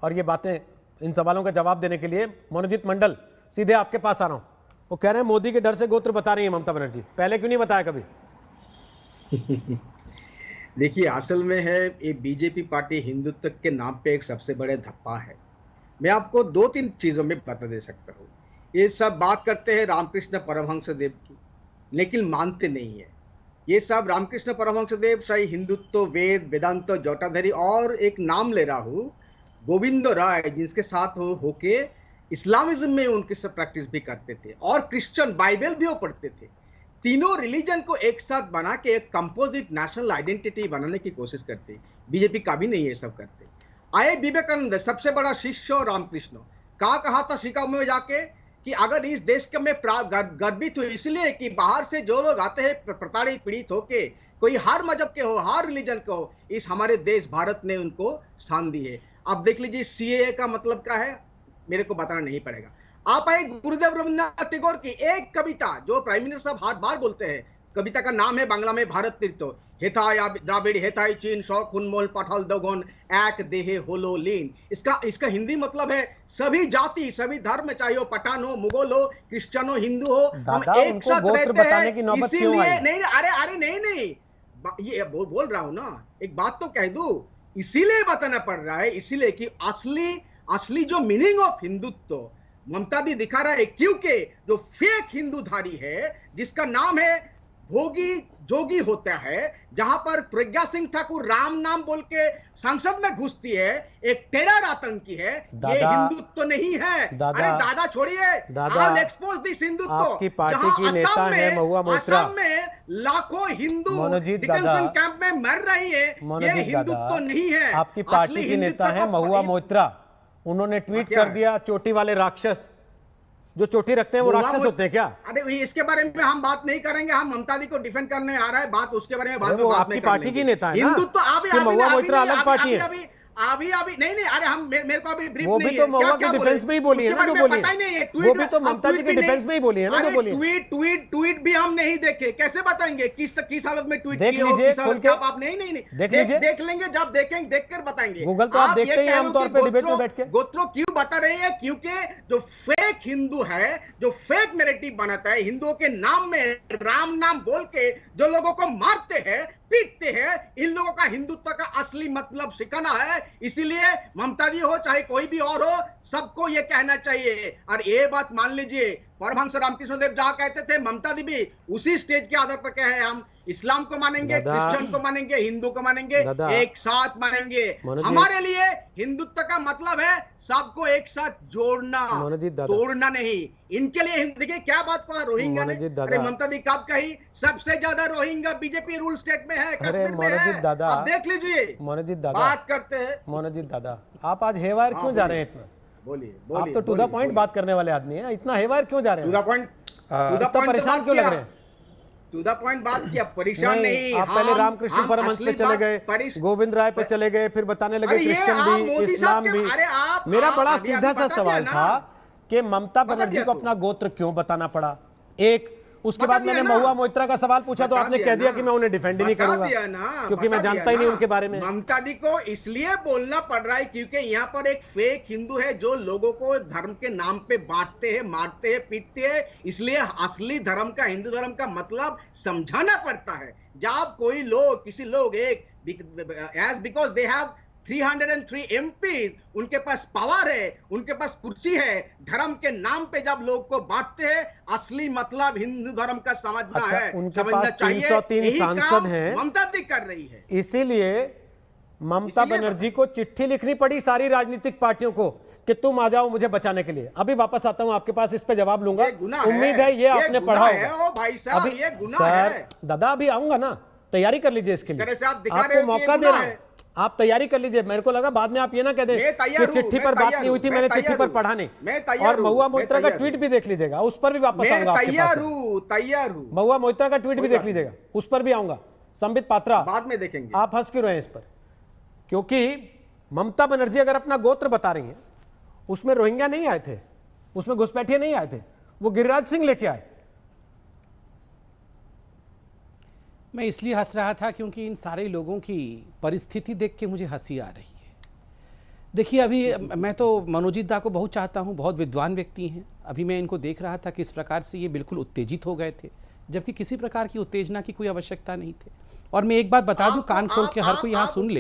और ये बातें, इन सवालों का जवाब देने के लिए मनोजीत मंडल सीधे आपके पास आ रहा हूं। वो कह रहे हैं मोदी के डर से गोत्र बता रही है ममता बनर्जी, पहले क्यों नहीं बताया कभी? देखिए, असल में है ये बीजेपी पार्टी हिंदुत्व के नाम पे एक सबसे बड़े धप्पा है। मैं आपको दो तीन चीजों में बता दे सकता हूँ। ये सब बात करते हैं रामकृष्ण परमहंस देव की, लेकिन मानते नहीं है। ये सब रामकृष्ण परमहंस देव सही हिंदुत्व, वेद, वेदांत, जटाधरी और एक नाम ले रहा हूँ गोविंद राय, जिसके साथ होके इस्लामिज्म में उनकी सब प्रैक्टिस भी करते थे और क्रिश्चियन बाइबल भी वो पढ़ते थे। तीनों रिलीजन को एक साथ बना के एक कंपोजिट नेशनल आइडेंटिटी बनाने की कोशिश करते। बीजेपी का भी नहीं ये सब करते। आए विवेकानंद, सबसे बड़ा शिष्य रामकृष्ण, कहा था शिकागो में जाके कि अगर इस देश के में गर्वित हूं इसलिए कि बाहर से जो लोग आते हैं प्रताड़ित पीड़ित होके, कोई हर मजहब के हो, हर रिलीजन के हो, इस हमारे देश भारत ने उनको स्थान दी है। अब देख लीजिए सीएए का मतलब क्या है, मेरे को बताना नहीं पड़ेगा। आप आए गुरुदेव रविन्द्रनाथ टैगोर की एक कविता जो प्राइम मिनिस्टर साहब हर बार बोलते हैं, कविता का नाम है बांग्ला में भारत तीर्थ, हेथाय द्राविड़ हेथाय चीन शौक उन्मोल पठाल दोगुन एक देहे होलो लीन। इसका हिंदी मतलब है सभी जाति, सभी धर्म, चाहे हो पठान हो, मुगल हो, क्रिश्चियन हो, हिंदू हो, हम एक साथ रहते हैं। इसीलिए नहीं, अरे नहीं, ये बोल रहा हूं ना, एक बात तो कह दूं, इसीलिए बताना पड़ रहा है, इसीलिए कि असली जो मीनिंग ऑफ हिंदुत्व ममता दी दिखा रहा है। क्योंकि जो फेक हिंदूधारी है, जिसका नाम है भोगी जोगी होता है, जहां पर प्रज्ञा सिंह ठाकुर राम नाम बोल के संसद में घुसती है, एक टेरर आतंकी है, ये हिंदुत्व नहीं है। अरे दादा छोड़िए, एक्सपोज दिस हिंदुत्व। आपकी पार्टी की नेता है महुआ मोइत्रा, असम में लाखों हिंदू डिटेंशन कैंप में मर रही है, ये हिंदुत्व नहीं है। आपकी पार्टी की नेता है महुआ मोइत्रा, उन्होंने ट्वीट कर दिया चोटी वाले राक्षस, जो चोटी रखते हैं वो राक्षस होते हैं क्या? अरे इसके बारे में हम बात नहीं करेंगे, हम ममता दी को डिफेंड करने आ रहा है, बात उसके बारे में बात आपकी पार्टी की नेता है ना, हिंदुत्व महुआ मोइत्रा अलग पार्टी है। अभी नहीं, अरे हम मेरे को अभी ब्रीफ वो भी तो महुआ के डिफेंस में ही बोली है ना, जो बोली है वो भी तो ममता जी के डिफेंस में ही बोली है ना, जो बोली है। ट्वीट भी हम नहीं देखे, कैसे बताएंगे किस हालत में ट्वीट देख लीजिए, खोल के आप नहीं देख लेंगे, जब देखेंगे देखकर बताएंगे। गूगल तो आप देखते ही आमतौर पे डिबेट में बैठ के। गोत्रो क्यों बता रहे हैं? क्योंकि जो फेक हिंदू है, जो फेक नैरेटिव बनाता है, हिंदुओं के नाम में राम नाम बोल के जो लोगों को मारते हैं, पीटते हैं, इन लोगों का हिंदुत्व का असली मतलब सिखाना है। इसीलिए ममता जी हो चाहे कोई भी और हो, सबको ये कहना चाहिए। और ये बात मान लीजिए, परमहंस रामकृष्ण देव जहां कहते थे, ममता दी भी उसी स्टेज के आधार पर कहे, हम इस्लाम को मानेंगे, क्रिश्चियन को मानेंगे, हिंदू को मानेंगे, एक साथ मानेंगे। हमारे लिए हिंदुत्व का मतलब है सबको एक साथ जोड़ना, तोड़ना नहीं। इनके लिए देखिए क्या बात कहा रोहिंग्या ने, अरे ममता दी कब कही सबसे ज्यादा रोहिंग्या बीजेपी रूल स्टेट में है, कश्मीर में है। अब देख लीजिए, मनोजीत दादा बात करते हैं। मनोजीत दादा, आप आज हेवायर क्यों जा रहे हैं इतना? बोलिए, आप तो टू द पॉइंट बात करने वाले आदमी हैं, इतना हेवायर क्यों जा रहे हैं? टू द पॉइंट, इतना परेशान क्यों लग रहे हैं? टू द पॉइंट बात किया, परेशान नहीं। आप पहले रामकृष्ण परमहंस पे चले गए, गोविंद राय पे चले गए, फिर बताने लगे क्रिश्चियन भी, इस्लाम भी। मेरा बड़ा सीधा सा सवाल था कि ममता बनर्जी को अपना गोत्र क्यों बताना पड़ा? एक, उसके बाद मैंने महुआ मोइत्रा का सवाल पूछा तो आपने कह दिया कि मैं उन्हें डिफेंड ही नहीं करूंगा क्योंकि मैं जानता ही नहीं उनके बारे में। ममता दी को इसलिए बोलना पड़ रहा है क्योंकि यहाँ पर एक फेक हिंदू है जो लोगों को धर्म के नाम पे बांटते हैं, मारते हैं, पीटते हैं। इसलिए असली धर्म का, हिंदू धर्म का मतलब समझाना पड़ता है। जब कोई लोग, किसी लोग एक बिकॉज दे हैव 303 MPs, उनके पास पावर है, उनके पास कुर्सी है, धर्म के नाम पे जब लोग को बांटते हैं, असली मतलब हिंदू धर्म का समझना है, उनके पास 303 सांसद हैं, ममता दी कर रही है। इसीलिए ममता बनर्जी को चिट्ठी लिखनी पड़ी सारी राजनीतिक पार्टियों को कि तुम आ जाओ मुझे बचाने के लिए। अभी वापस आता हूं आपके पास, इस पे जवाब लूंगा। उम्मीद है ये आपने पढ़ा होगा। अभी सर दादा अभी आऊंगा ना, तैयारी कर लीजिए इसके लिए, आपको मौका दे रहा हूं, आप तैयारी कर लीजिए। मेरे को लगा बाद में आप ये ना कह दें कि चिट्ठी पर बात नहीं हुई थी, मैंने चिट्ठी पर पढ़ा नहीं। और महुआ मोइत्रा का ट्वीट भी देख लीजिएगा, उस पर भी वापस आऊंगा आपके पास। तैयार हूं। महुआ मोइत्रा का ट्वीट भी देख लीजिएगा, उस पर भी आऊंगा। संबित पात्रा बाद में देखेंगे। आप हंस क्यों रहे हैं इस पर? क्योंकि ममता बनर्जी अगर अपना गोत्र बता रही हैं, उसमें रोहिंग्या नहीं आए थे, उसमें घुसपैठिए नहीं आए थे, वो गिरिराज सिंह लेके आए। मैं इसलिए हंस रहा था क्योंकि इन सारे लोगों की परिस्थिति देख के मुझे हंसी आ रही है। देखिए, अभी मैं तो मनोजीत दा को बहुत चाहता हूं, बहुत विद्वान व्यक्ति हैं। अभी मैं इनको देख रहा था कि इस प्रकार से ये बिल्कुल उत्तेजित हो गए थे, जबकि किसी प्रकार की उत्तेजना की कोई आवश्यकता नहीं थी। और मैं एक बात बता दूं, कान खोल के हर कोई यहाँ सुन ले,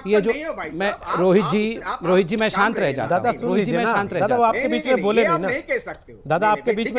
ये जो मैं रोहित जी मैं शांत रह जाता हूँ, रोहित जी मैं शांत रह जाता हूँ। दादा वो आपके बीच में बोले नहीं ना, दादा आपके बीच में